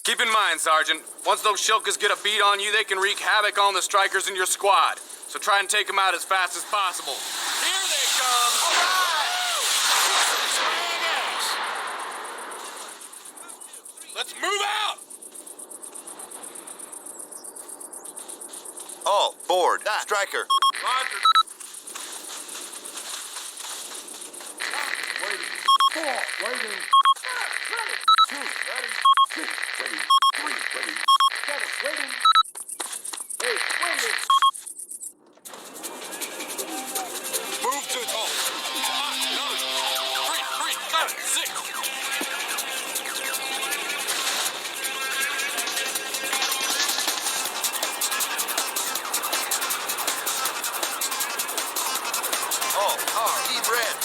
Keep in mind, Sergeant, once those shilkas get a beat on you, they can wreak havoc on the strikers in your squad. So try and take them out as fast as possible. Here they come! All right! Let's move out! All board. Striker. Roger. Waiting. 2, ready. 6, ready. 3, ready. 7, waiting. 8, waiting. Move to its hole. 5, 3, 7, 6. All car. Keep red.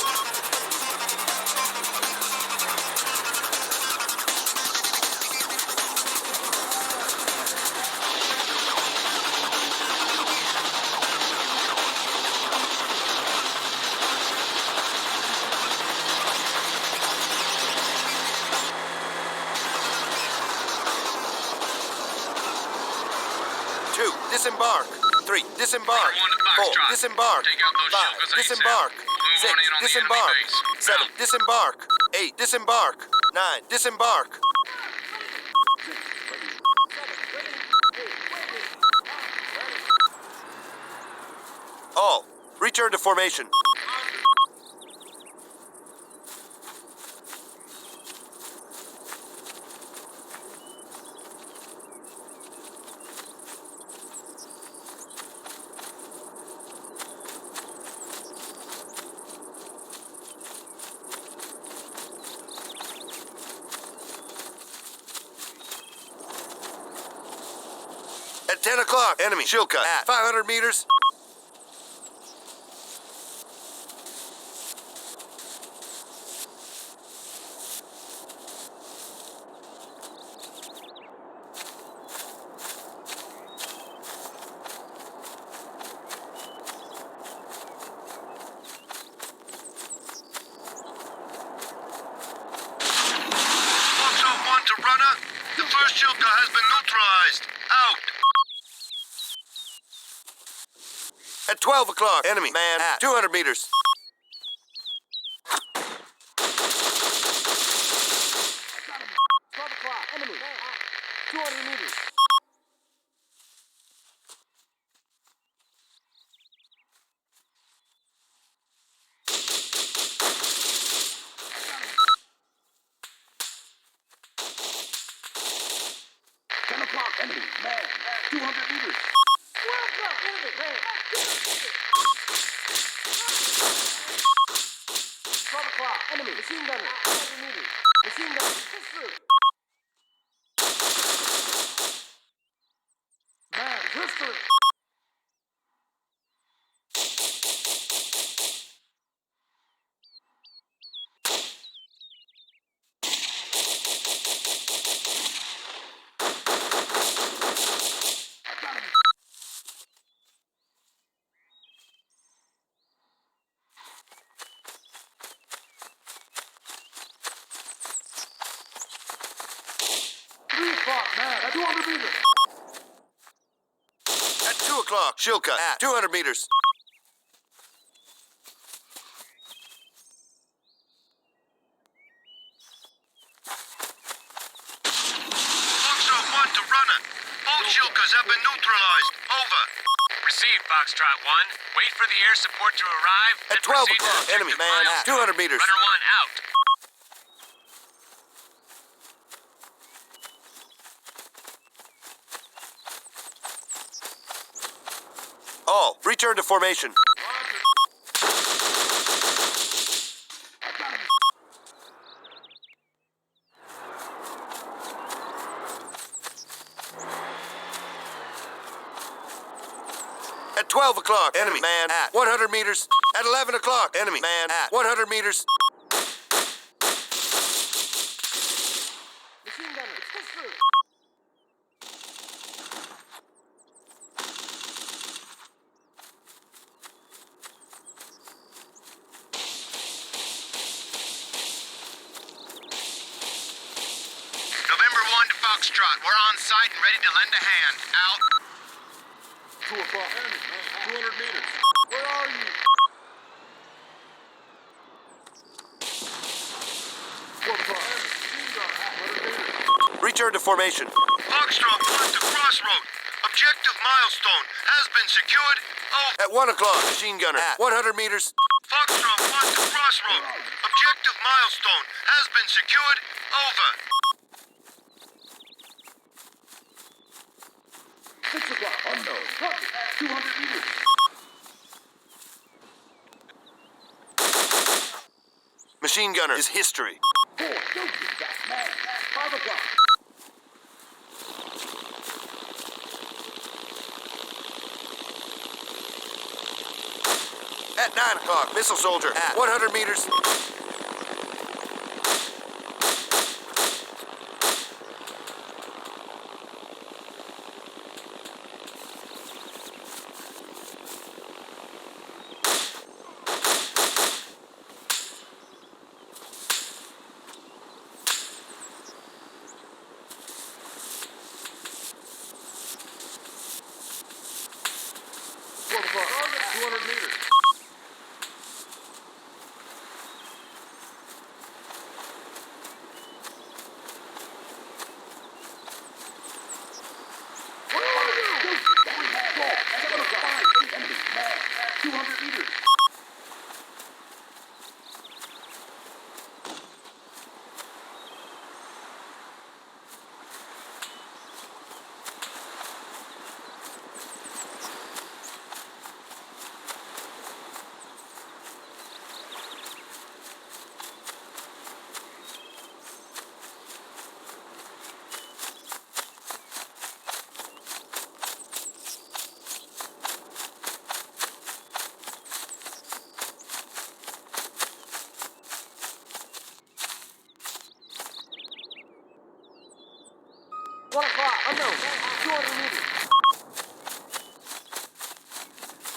Disembark. 3, disembark. 4, disembark. 5, disembark. 6, disembark. 7, disembark. 8, disembark. 9, disembark. All, return to formation. At 10 o'clock, enemy shilka at 500 meters. The first shilka has been neutralized. Out. At 12 o'clock, enemy man at 200 meters. I got him. 12 o'clock, enemy. 200 meters. Enemy, man, 200 meters. 12 o'clock, enemy, man, 12 o'clock, enemy, machine gunner, 200 meters. Machine gunner, pistol. Man, pistol. Man, at 200 meters. At 2 o'clock, shilka at 200 meters. Foxtrot 1 to runner. All shilkas have been neutralized. Over. Received, Foxtrot 1. Wait for the air support to arrive. At 12 o'clock, enemy man at 200 meters. Runner 1 out. All, return to formation. At 12 o'clock, enemy man at 100 meters. At 11 o'clock, enemy man at 100 meters. Machine gunner, pistol. November 1 to Foxtrot. We're on site and ready to lend a hand. Out. 2 o'clock. Enemy, man. 200 meters. Where are you? 4 o'clock. Machine gun at 100 meters. Return to formation. Foxtrot 1 to crossroad. Objective milestone has been secured. Over. At 1 o'clock, machine gunner at 100 meters. Foxtrot 1 to crossroad. Objective milestone has been secured. Over. 6 o'clock. Unknown. Copy. 200 meters. Machine gunner is history. 4. Don't get back, man. 5 o'clock. At 9 o'clock, missile soldier at 100 meters. Target 200 meters. Where are you? 7 o'clock. 8 enemy. Man. 200 meters. Unknown. 200 meters.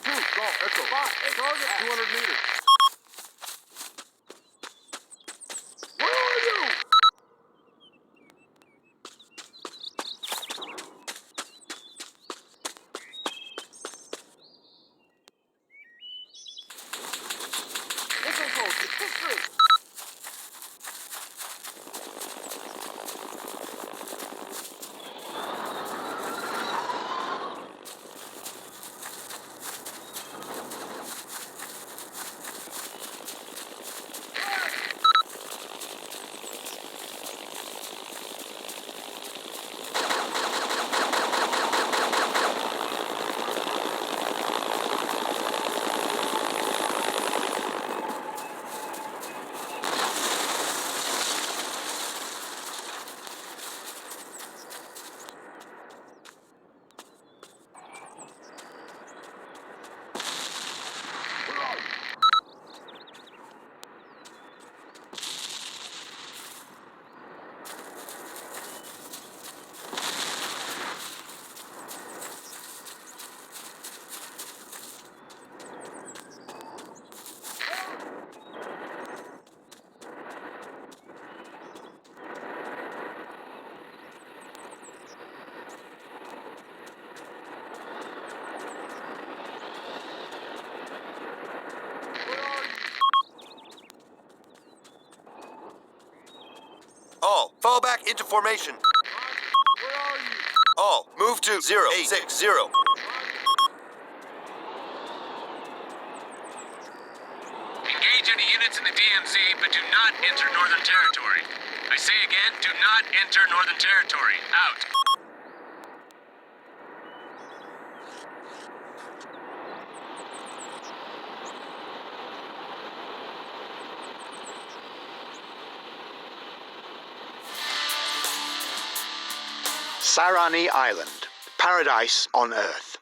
2. Golf. Echo. 5. Target. 200 meters. Where are you? Missile soldier. History. All, fall back into formation. Where are you? All, move to 0-8-6-0. Engage any units in the DMZ, but do not enter Northern Territory. I say again, do not enter Northern Territory. Out. Sarani Island, paradise on Earth.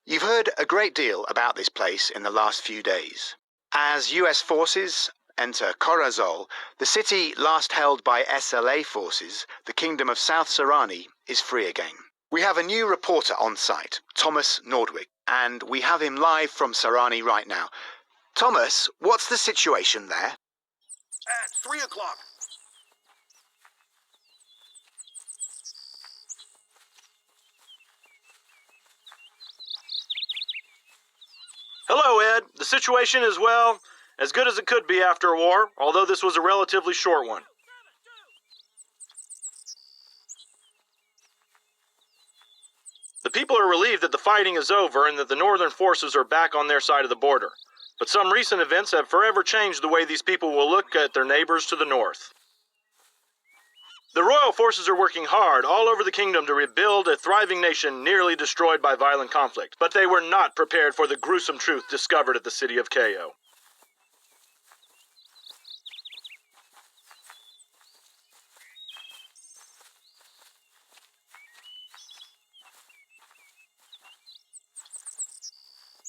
You've heard a great deal about this place in the last few days. As US forces enter Corazol, the city last held by SLA forces, the Kingdom of South Sarani, is free again. We have a new reporter on site, Thomas Nordwick, and we have him live from Sarani right now. Thomas, what's the situation there? At 3 o'clock. situation is, well, as good as it could be after a war, although this was a relatively short one. The people are relieved that the fighting is over and that the northern forces are back on their side of the border. But some recent events have forever changed the way these people will look at their neighbors to the north. The royal forces are working hard all over the kingdom to rebuild a thriving nation nearly destroyed by violent conflict, but they were not prepared for the gruesome truth discovered at the city of Ko.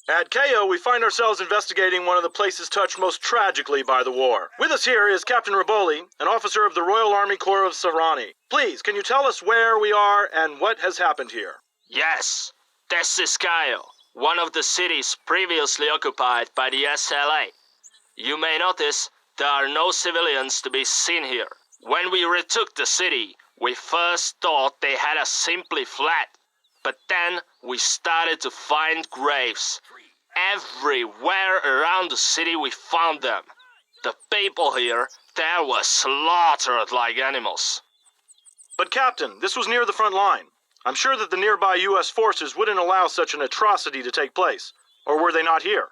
At Ko, we find ourselves investigating one of the places touched most tragically by the war. With us here is Captain Raboli, an officer of the Royal Army Corps of Sarani. Please, can you tell us where we are and what has happened here? Yes, this is Ko, one of the cities previously occupied by the SLA. You may notice there are no civilians to be seen here. When we retook the city, we first thought they had us simply fled, but then we started to find graves. Everywhere around the city we found them. The people here, they were slaughtered like animals. But Captain, this was near the front line. I'm sure that the nearby U.S. forces wouldn't allow such an atrocity to take place. Or were they not here?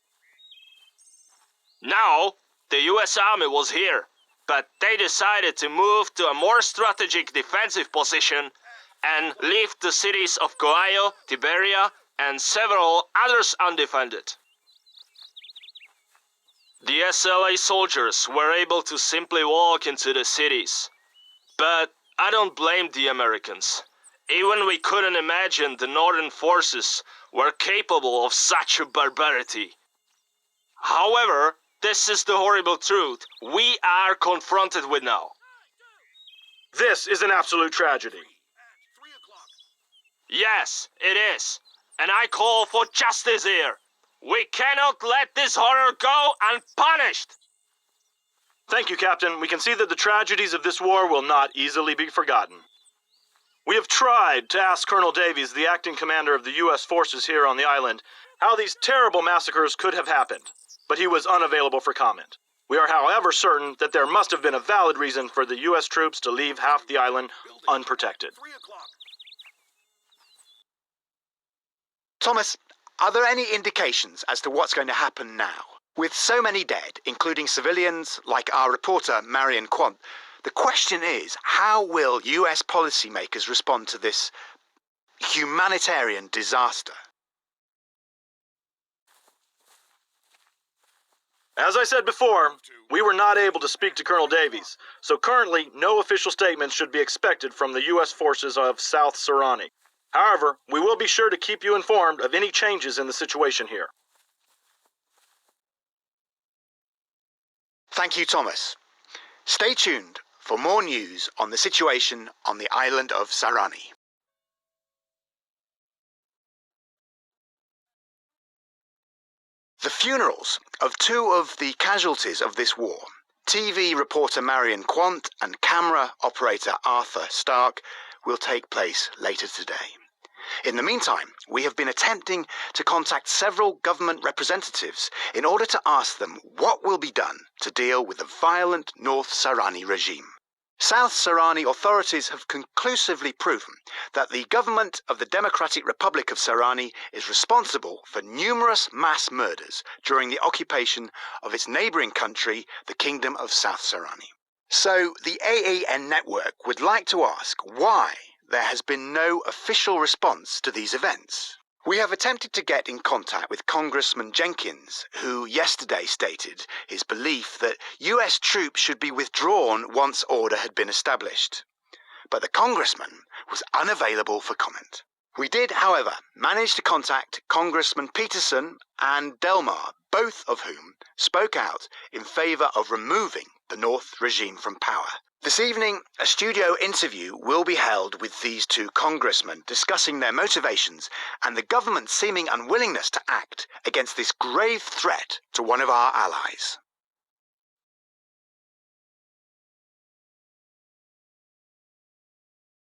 No, the U.S. Army was here, but they decided to move to a more strategic defensive position and leave the cities of Coayo, Tiberia, and several others undefended. The SLA soldiers were able to simply walk into the cities. But I don't blame the Americans. Even we couldn't imagine the northern forces were capable of such a barbarity. However, this is the horrible truth we are confronted with now. This is an absolute tragedy. Yes, it is. And I call for justice here. We cannot let this horror go unpunished. Thank you, Captain. We can see that the tragedies of this war will not easily be forgotten. We have tried to ask Colonel Davies, the acting commander of the U.S. forces here on the island, how these terrible massacres could have happened, but he was unavailable for comment. We are, however, certain that there must have been a valid reason for the U.S. troops to leave half the island unprotected. Thomas, are there any indications as to what's going to happen now? With so many dead, including civilians like our reporter Marion Quant, the question is, how will US policymakers respond to this humanitarian disaster? As I said before, we were not able to speak to Colonel Davies, so currently no official statements should be expected from the U.S. forces of South Sarani. However, we will be sure to keep you informed of any changes in the situation here. Thank you, Thomas. Stay tuned for more news on the situation on the island of Sarani. The funerals of two of the casualties of this war, TV reporter Marion Quant and camera operator Arthur Stark, will take place later today. In the meantime, we have been attempting to contact several government representatives in order to ask them what will be done to deal with the violent North Sarani regime. South Sarani authorities have conclusively proven that the government of the Democratic Republic of Sarani is responsible for numerous mass murders during the occupation of its neighbouring country, the Kingdom of South Sarani. So the AAN network would like to ask why there has been no official response to these events. We have attempted to get in contact with Congressman Jenkins, who yesterday stated his belief that US troops should be withdrawn once order had been established. But the congressman was unavailable for comment. We did, however, manage to contact Congressman Peterson and Delmar, both of whom spoke out in favour of removing the North regime from power. This evening, a studio interview will be held with these two congressmen discussing their motivations and the government's seeming unwillingness to act against this grave threat to one of our allies.